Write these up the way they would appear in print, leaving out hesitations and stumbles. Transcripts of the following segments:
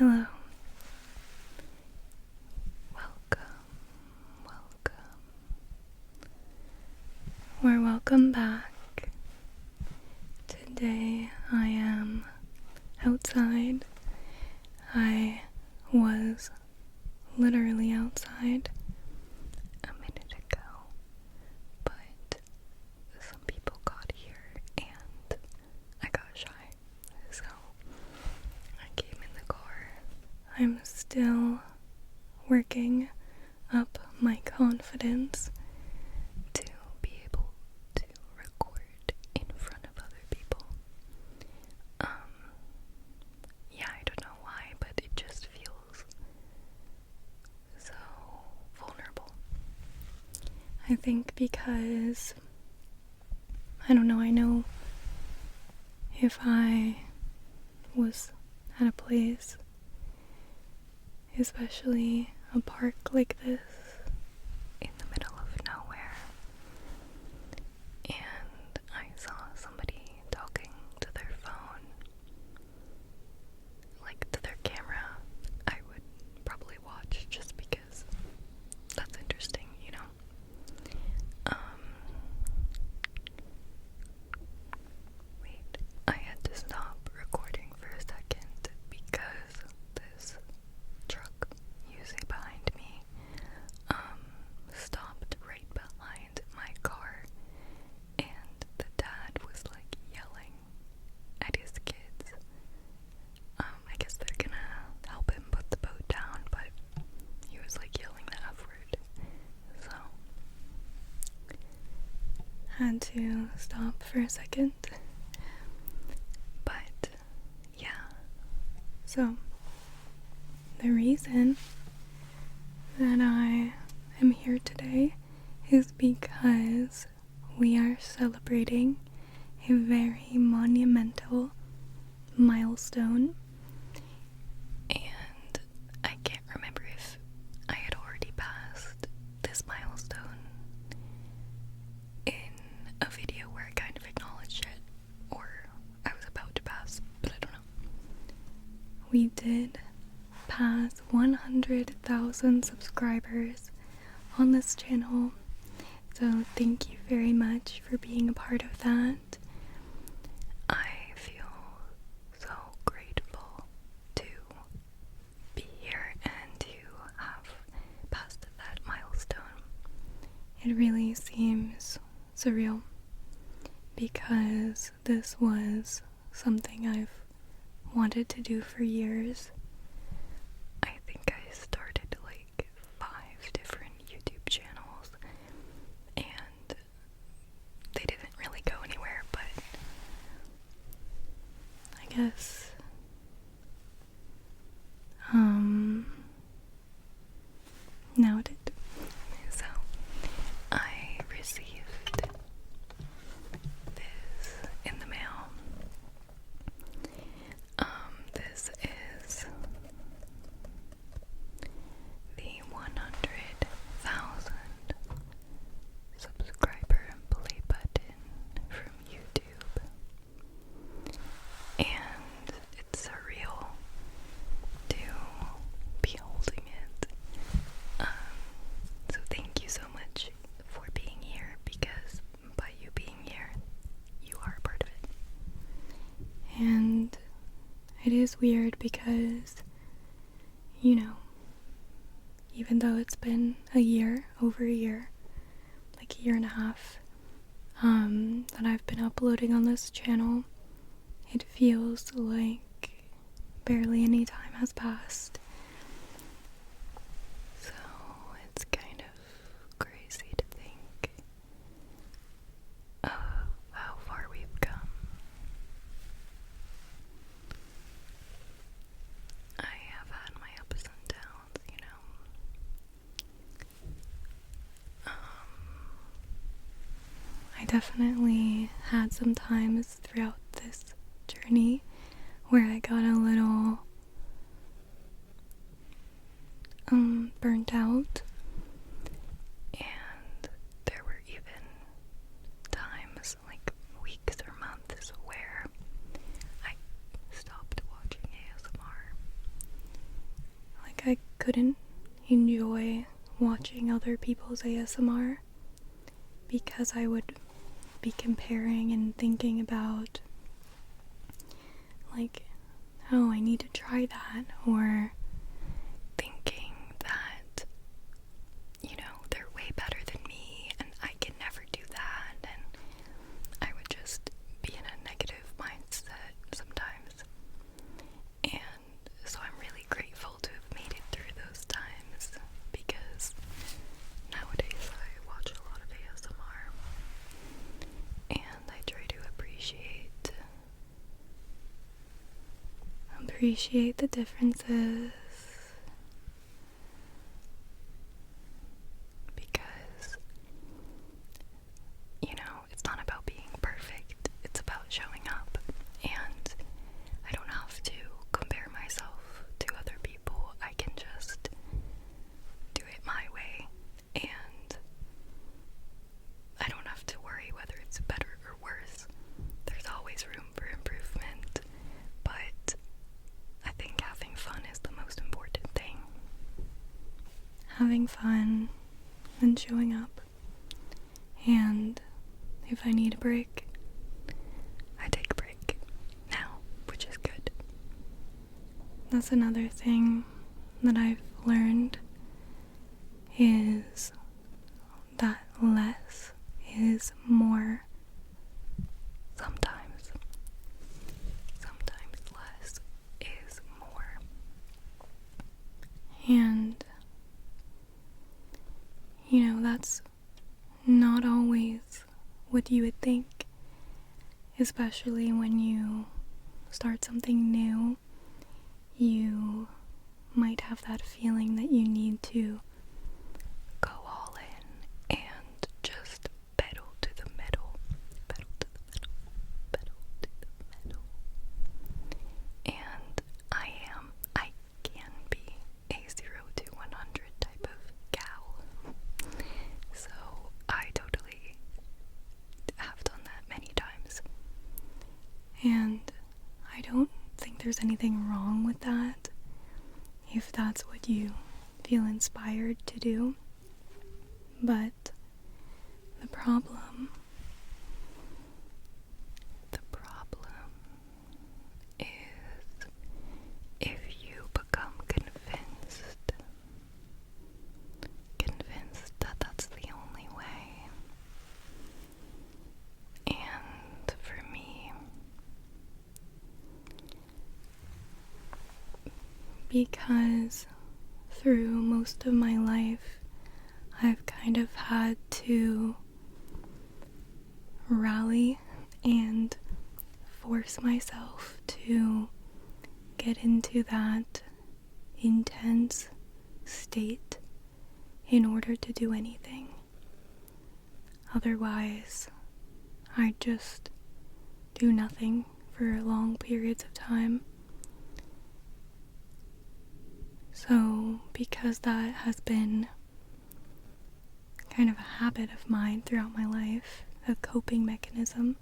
Hello. Welcome back. Today I am outside. I was literally outside a minute ago, but some people got here and I got shy, so I came in the car. I'm still working up my confidence to be able to record in front of other people. I don't know why, but it just feels so vulnerable. I think because, I know if I was at a place, especially a park like this, in the middle of nowhere, and I saw somebody talking to their phone, like to their camera, I would probably watch just because that's interesting, you know? Wait, I had to stop recording for a second because this truck you see behind me stopped right behind my car, and the dad was like yelling at his kids. I guess they're gonna help him put the boat down, but he was like yelling the F word, so had to stop for a second. But yeah, so the reason that I am here today is because we are celebrating a very monumental milestone, and I can't remember if I had already passed this milestone in a video where I kind of acknowledged it, or I was about to pass, but I don't know. We did pass 100,000 subscribers on this channel, so thank you very much for being a part of that. I feel so grateful to be here and to have passed that milestone. It really seems surreal because this was something I've wanted to do for years. I think I started like 5 different YouTube channels and they didn't really go anywhere, but I guess now it did. So I received this in the mail. This is the 100,000 subscriber play button from YouTube, and it's surreal to be holding it. So thank you so much for being here, because by you being here, you are a part of it. And it is weird because, you know, even though it's been over a year, like a year and a half, that I've been uploading on this channel, it feels like barely any time has passed. So it's kind of crazy to think of how far we've come. I have had my ups and downs, you know. I definitely had some times throughout this journey where I got a little burnt out, and there were even times, like weeks or months, where I stopped watching ASMR. couldn't enjoy watching other people's ASMR because I would be comparing and thinking about, like, oh, I need to try that, or thinking that, they're way better than me and I can never do that, and I would just be in a negative mindset sometimes. And so I'm really grateful to have made it through those times, because nowadays I watch a lot of ASMR and I try to appreciate the differences, because it's not about being perfect, it's about showing up. And I don't have to compare myself to other people. I can just do it my way, and I don't have to worry whether it's better or worse. There's always room for improvement, but I think having fun is the most important thing. having fun and showing up. And if I need a break, I take a break now, which is good. that's another thing that I've learned, is that less is more. Sometimes less is more. And that's not always what you would think, especially when you start something new. You might have that feeling that you need to Go all in and just pedal to the metal, pedal to the metal, pedal to the metal. And I can be a 0 to 100 type of gal. So I totally have done that many times. And I don't think there's anything wrong with that, if that's what you feel inspired to do. But the problem is if you become convinced that that's the only way. And for me, because through most of my life I've kind of had to rally and force myself to get into that intense state in order to do anything. Otherwise, I'd just do nothing for long periods of time. So, because that has been kind of a habit of mine throughout my life, a coping mechanism,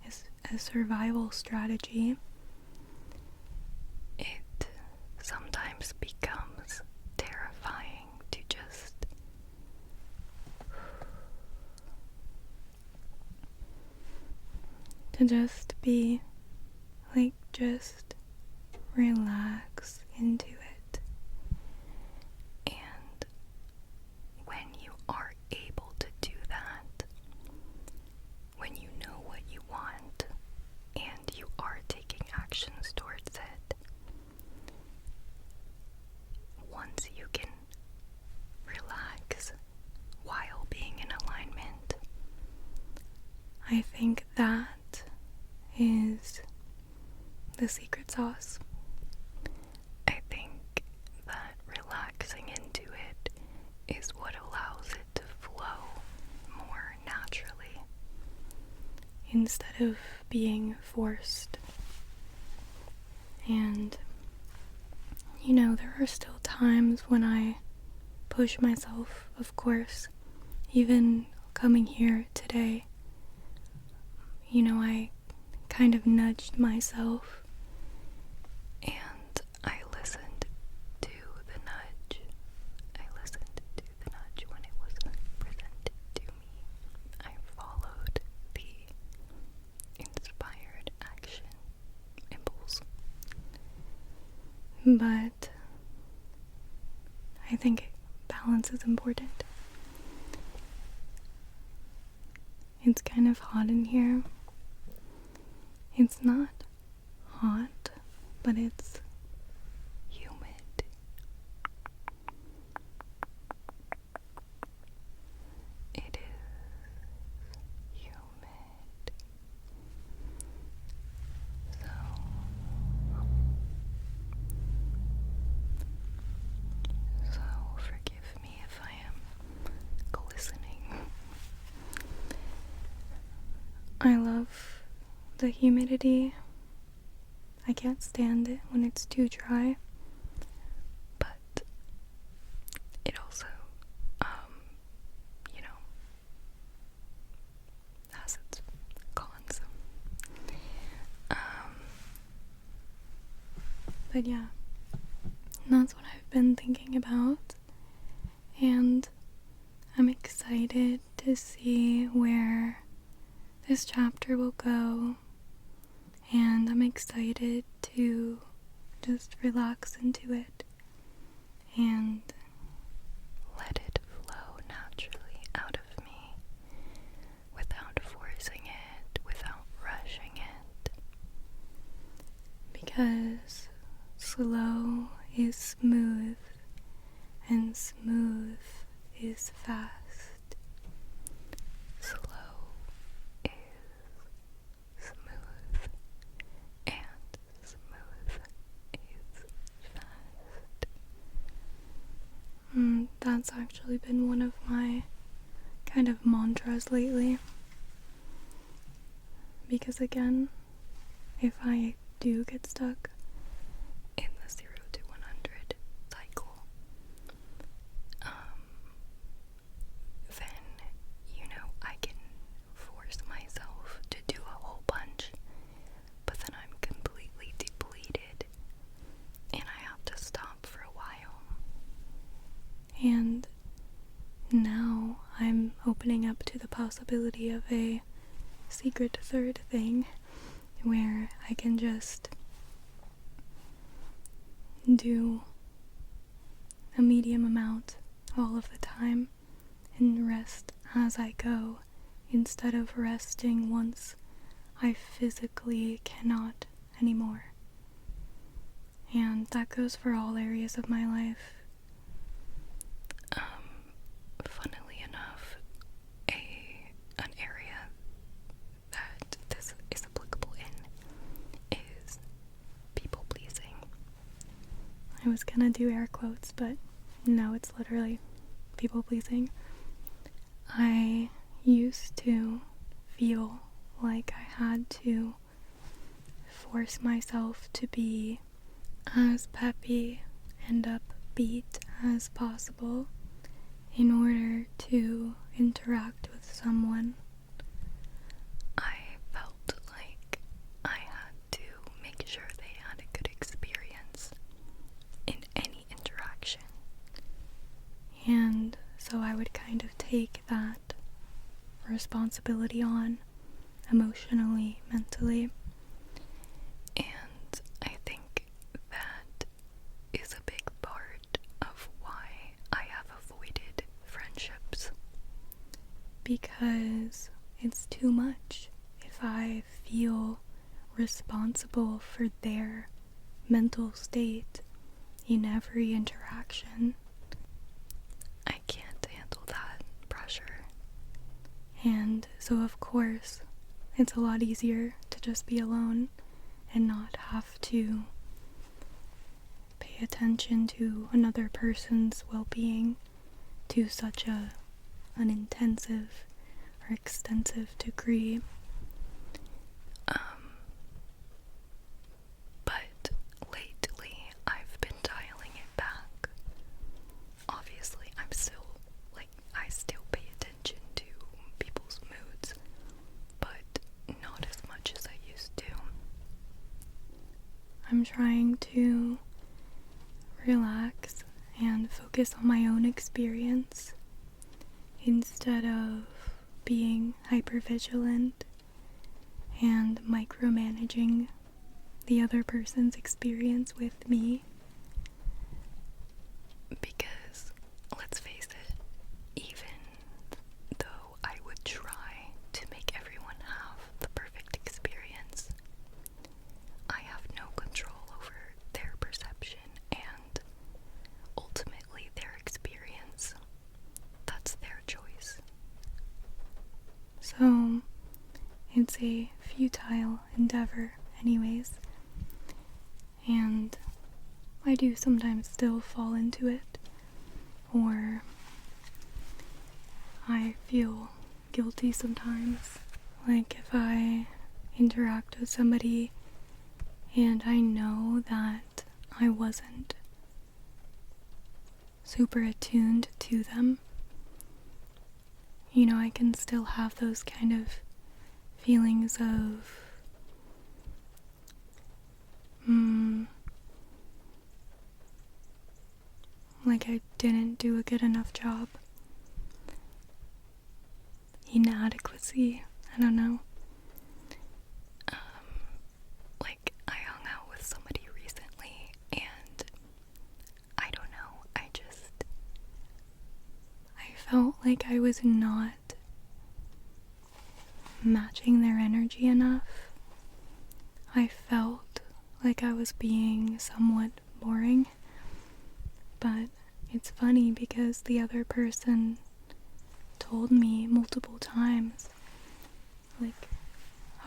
is a survival strategy, it sometimes becomes terrifying to just be like, just relax into it. And when you are able to do that, when you know what you want and you are taking actions towards it, once you can relax while being in alignment, I think that is the secret sauce. I think that relaxing into it is what allows it to flow more naturally, instead of being forced. And there are still times when I push myself, of course. Even coming here today, I kind of nudged myself, and I listened to the nudge, but I think balance is important. It's kind of hot in here. It's not hot, but it's humid. It is humid. So forgive me if I am glistening. I love the humidity. I can't stand it when it's too dry, but it also, has its cons. But yeah, that's what I've been thinking about, and I'm excited to see where this chapter will go, and I'm excited to just relax into it and let it flow naturally out of me without forcing it, without rushing it, because slow is smooth and smooth is fast. Slow is smooth and smooth is fast. That's actually been one of my kind of mantras lately, because again, if I do get stuck in the 0 to 100 cycle, then, I can force myself to do a whole bunch, but then I'm completely depleted and I have to stop for a while. And now I'm opening up to the possibility of a secret third thing where I can just do a medium amount all of the time and rest as I go, instead of resting once I physically cannot anymore. And that goes for all areas of my life. Funnily enough, an area that this is applicable in is people pleasing. I was gonna do air quotes, but no, it's literally people pleasing. I used to feel like I had to force myself to be as peppy and upbeat as possible in order to interact with someone. I felt like I had to make sure they had a good experience in any interaction. And so I would kind of take that responsibility on emotionally, mentally. And I think that is a big part of why I have avoided friendships, because it's too much if I feel responsible for their mental state in every interaction. I can't handle that pressure. And so of course it's a lot easier to just be alone and not have to pay attention to another person's well-being to such an intensive or extensive degree. But lately I've been dialing it back. Obviously I still pay attention to people's moods, but not as much as I used to. I'm trying to relax and focus on my own experience instead of being hypervigilant and micromanaging the other person's experience with me is a futile endeavor anyways. And I do sometimes still fall into it, or I feel guilty sometimes. Like if I interact with somebody and I know that I wasn't super attuned to them, you know, I can still have those kind of feelings of like I didn't do a good enough job. Inadequacy, I don't know. Like I hung out with somebody recently and I don't know, I felt like I was not matching their energy enough. I felt like I was being somewhat boring, but it's funny because the other person told me multiple times, like,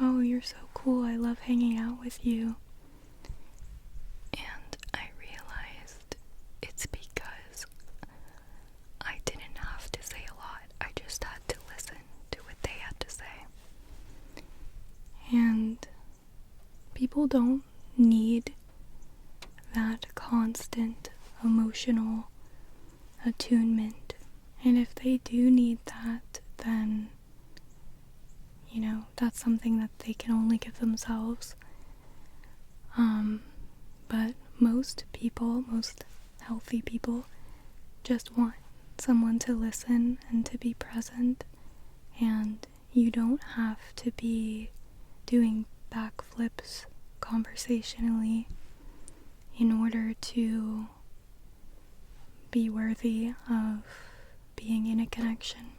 oh, you're so cool, I love hanging out with you. And I realized it's because I didn't have to say a lot, I just had to listen to what they had to say. And people don't need that constant emotional attunement. And if they do need that, then, you know, that's something that they can only give themselves. But most people, most healthy people, just want someone to listen and to be present. And you don't have to be doing backflips conversationally in order to be worthy of being in a connection.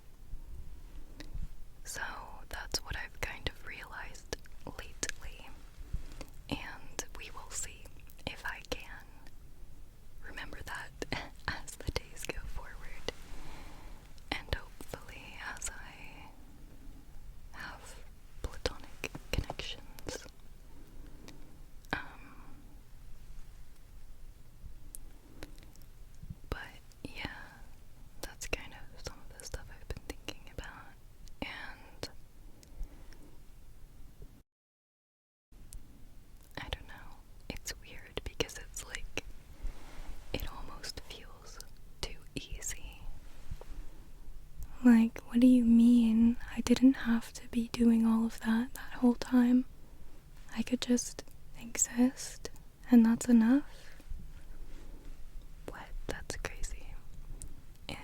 So that's what I've kind of realized lately, and we will see if I can remember that as the days go forward, and hopefully as I have platonic connections. But yeah, that's kind of some of the stuff I've been thinking about, and I don't know, it's weird because it's like, it almost feels too easy. Like, what do you mean? I didn't have to be doing all of that whole time. I could just exist, and that's enough? What? That's crazy. And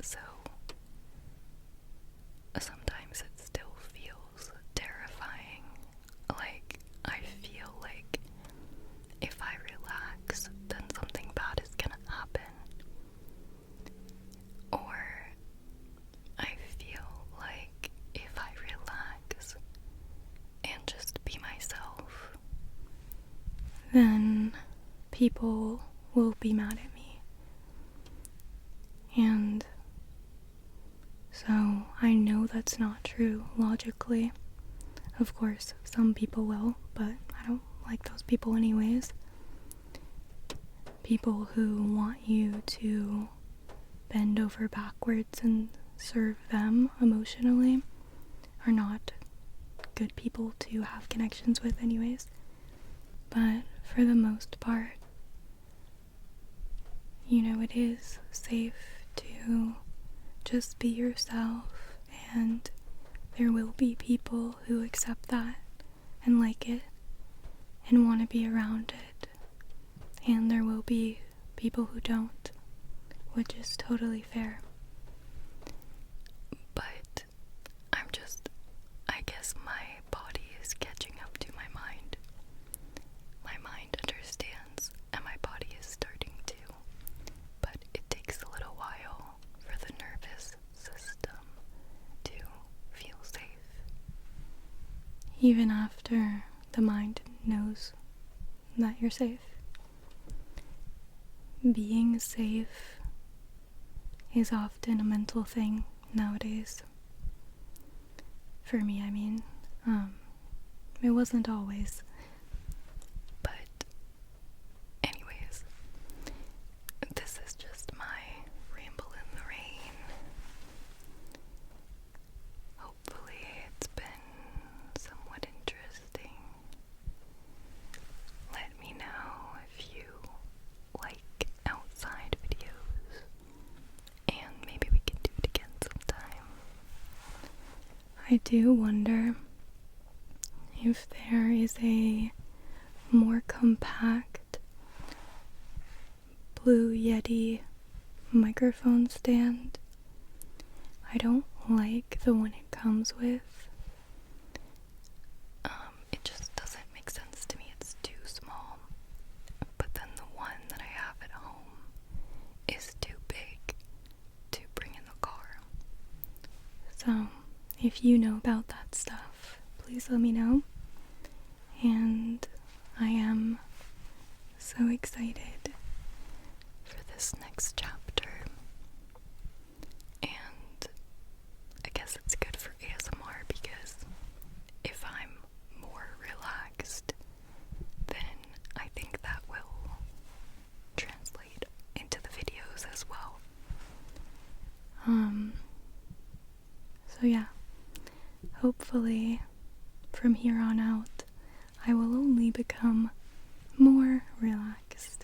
so, sometimes it still feels terrifying. Like, I feel like if I relax, then something bad is gonna happen. Or I feel like if I relax and just be myself, then people will be mad at me. And so I know that's not true logically. Of course, some people will, but I don't like those people anyways. People who want you to bend over backwards and serve them emotionally are not good people to have connections with anyways. But for the most part, you know, it is safe to just be yourself, and there will be people who accept that and like it and want to be around it, and there will be people who don't, which is totally fair. But I guess my body is catching up to my mind. My mind understands, and my body is starting to, but it takes a little while for the nervous system to feel safe. Even after the mind knows that you're safe. Being safe is often a mental thing nowadays. For me, I mean, It wasn't always. But, anyways, this is just my ramble in the rain. Hopefully, it's been somewhat interesting. Let me know if you like outside videos, and maybe we can do it again sometime. I do wonder if there is a more compact Blue Yeti microphone stand. I don't like the one it comes with. It just doesn't make sense to me. It's too small. But then the one that I have at home is too big to bring in the car. So, if you know about that stuff, please let me know. And I am so excited for this next chapter. And I guess it's good for ASMR because if I'm more relaxed, then I think that will translate into the videos as well. So yeah, hopefully from here on out I will only become more relaxed.